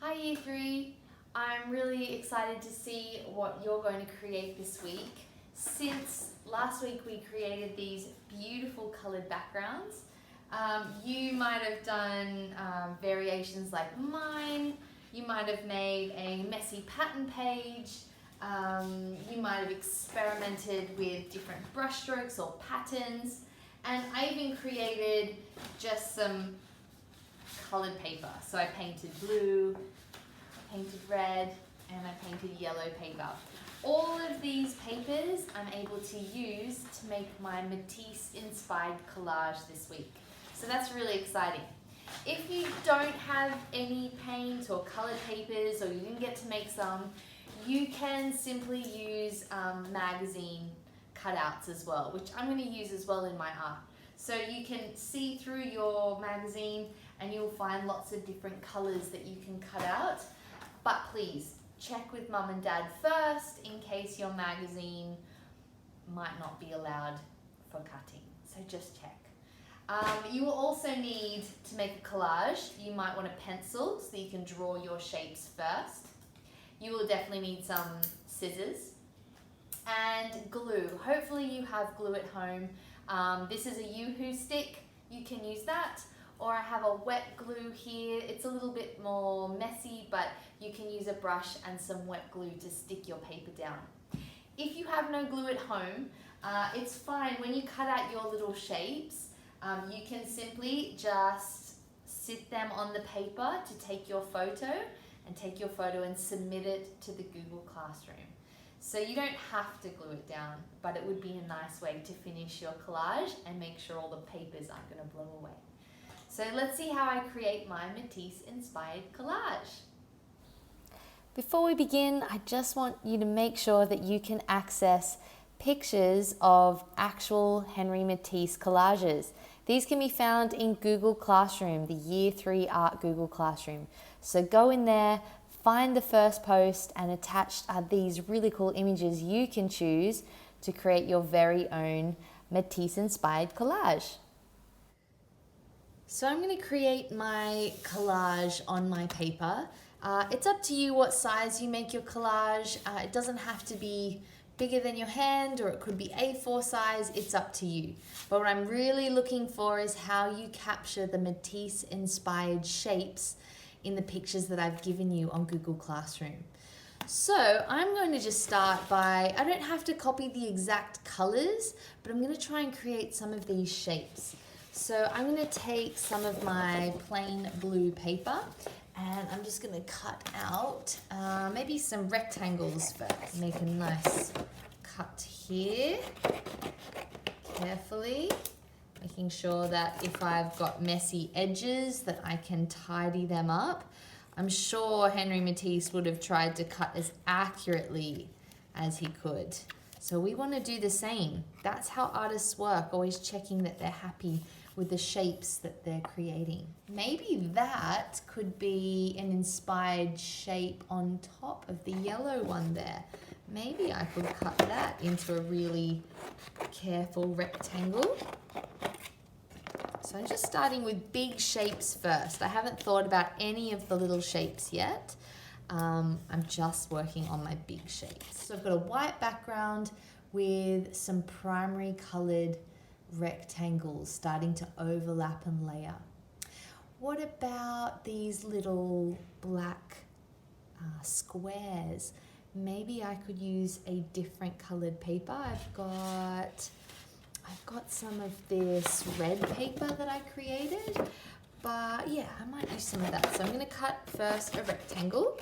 Hi Year 3, I'm really excited to see what you're going to create this week. Since last week we created these beautiful coloured backgrounds, you might have done variations like mine, you might have made a messy pattern page, you might have experimented with different brushstrokes or patterns, and I even created just some coloured paper. So I painted blue, I painted red, and I painted yellow paper. All of these papers I'm able to use to make my Matisse inspired collage this week. So that's really exciting. If you don't have any paint or coloured papers, or you didn't get to make some, you can simply use magazine cutouts as well, which I'm going to use as well in my art. So you can see through your magazine and you'll find lots of different colours that you can cut out. But please check with mum and dad first in case your magazine might not be allowed for cutting. So just check. You will also need to make a collage. You might want a pencil so that you can draw your shapes first. You will definitely need some scissors and glue. Hopefully you have glue at home. This is a Yoo-hoo stick. You can use that. Or I have a wet glue here. It's a little bit more messy, but you can use a brush and some wet glue to stick your paper down. If you have no glue at home, it's fine. When you cut out your little shapes, you can simply just sit them on the paper to take your photo and submit it to the Google Classroom. So you don't have to glue it down, but it would be a nice way to finish your collage and make sure all the papers aren't going to blow away. So let's see how I create my Matisse inspired collage. Before we begin, I just want you to make sure that you can access pictures of actual HENRI Matisse collages. These can be found in Google Classroom, the Year 3 Art Google Classroom. So go in there, find the first post, and attached are these really cool images you can choose to create your very own Matisse inspired collage. So I'm going to create my collage on my paper. It's up to you what size you make your collage. It doesn't have to be bigger than your hand, or it could be A4 size. It's up to you. But what I'm really looking for is how you capture the Matisse inspired shapes in the pictures that I've given you on Google Classroom. So I'm going to just start by, I don't have to copy the exact colors, but I'm going to try and create some of these shapes. So I'm going to take some of my plain blue paper and I'm just going to cut out maybe some rectangles first. Make a nice cut here, carefully, making sure that if I've got messy edges that I can tidy them up. I'm sure HENRI Matisse would have tried to cut as accurately as he could. So we want to do the same. That's how artists work, always checking that they're happy with the shapes that they're creating. Maybe that could be an inspired shape on top of the yellow one there. Maybe I could cut that into a really careful rectangle. So I'm just starting with big shapes first. I haven't thought about any of the little shapes yet. I'm just working on my big shapes. So I've got a white background with some primary colored rectangles starting to overlap and layer. What about these little black squares? Maybe I could use a different colored paper. I've got some of this red paper that I created, but yeah, I might use some of that. So I'm going to cut first a rectangle,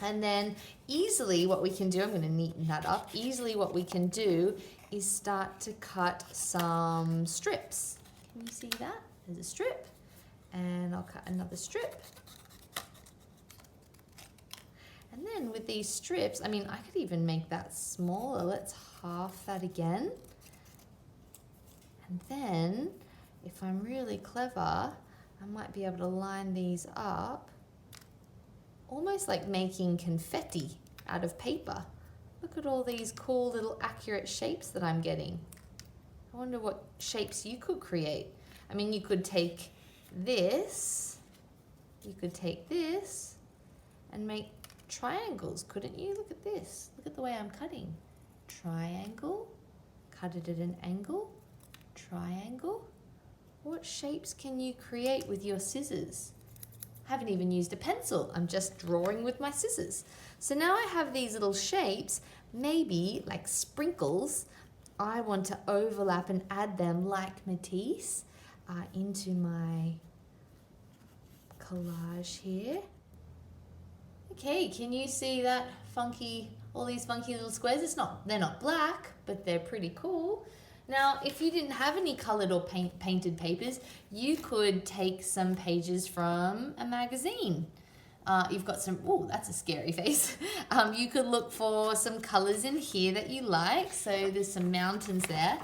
and then easily what we can do, I'm going to neaten that up, easily what we can do is start to cut some strips. Can you see that? There's a strip, and I'll cut another strip. And then with these strips, I mean, I could even make that smaller. Let's half that again. And then, if I'm really clever, I might be able to line these up, almost like making confetti out of paper. Look at all these cool little accurate shapes that I'm getting. I wonder what shapes you could create. I mean, you could take this, and make triangles, couldn't you? Look at this. Look at the way I'm cutting. Triangle, cut it at an angle, triangle. What shapes can you create with your scissors? I haven't even used a pencil. I'm just drawing with my scissors. So now I have these little shapes, maybe like sprinkles. I want to overlap and add them like Matisse into my collage here. Okay, can you see that funky, all these funky little squares? They're not black, but they're pretty cool. Now, if you didn't have any colored or painted papers, you could take some pages from a magazine. You've got some, oh, that's a scary face. You could look for some colors in here that you like. So there's some mountains there.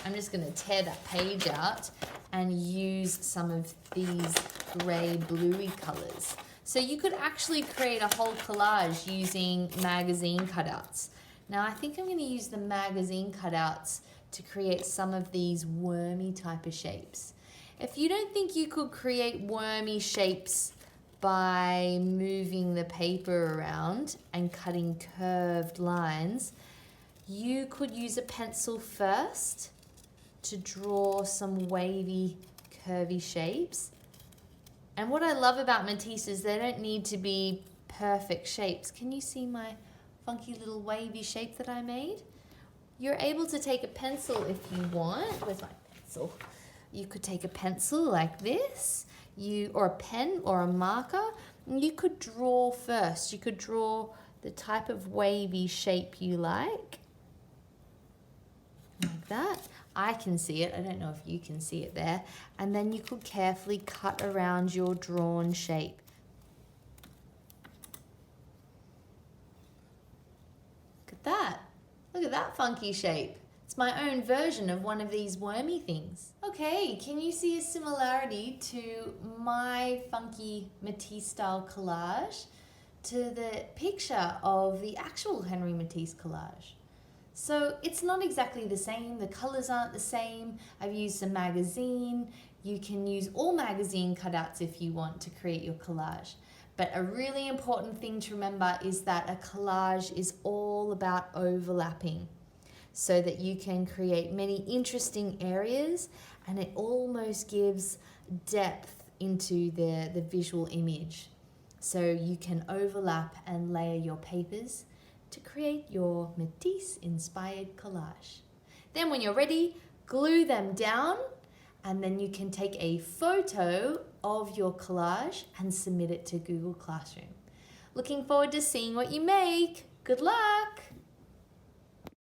I'm just gonna tear that page out and use some of these gray bluey colors. So you could actually create a whole collage using magazine cutouts. Now I think I'm gonna use the magazine cutouts to create some of these wormy type of shapes. If you don't think you could create wormy shapes by moving the paper around and cutting curved lines, you could use a pencil first to draw some wavy, curvy shapes. And what I love about Matisse is they don't need to be perfect shapes. Can you see my funky little wavy shape that I made? You're able to take a pencil if you want. Where's my pencil? You could take a pencil like this, or a pen or a marker, and you could draw first. You could draw the type of wavy shape you like that. I can see it. I don't know if you can see it there. And then you could carefully cut around your drawn shape. Look at that. Look at that funky shape. It's my own version of one of these wormy things. Okay, can you see a similarity to my funky Matisse style collage to the picture of the actual Henri Matisse collage? So it's not exactly the same. The colors aren't the same. I've used some magazine. You can use all magazine cutouts if you want to create your collage. But a really important thing to remember is that a collage is all about overlapping so that you can create many interesting areas, and it almost gives depth into the visual image. So you can overlap and layer your papers to create your Matisse-inspired collage. Then when you're ready, glue them down, and then you can take a photo of your collage and submit it to Google Classroom. Looking forward to seeing what you make. Good luck!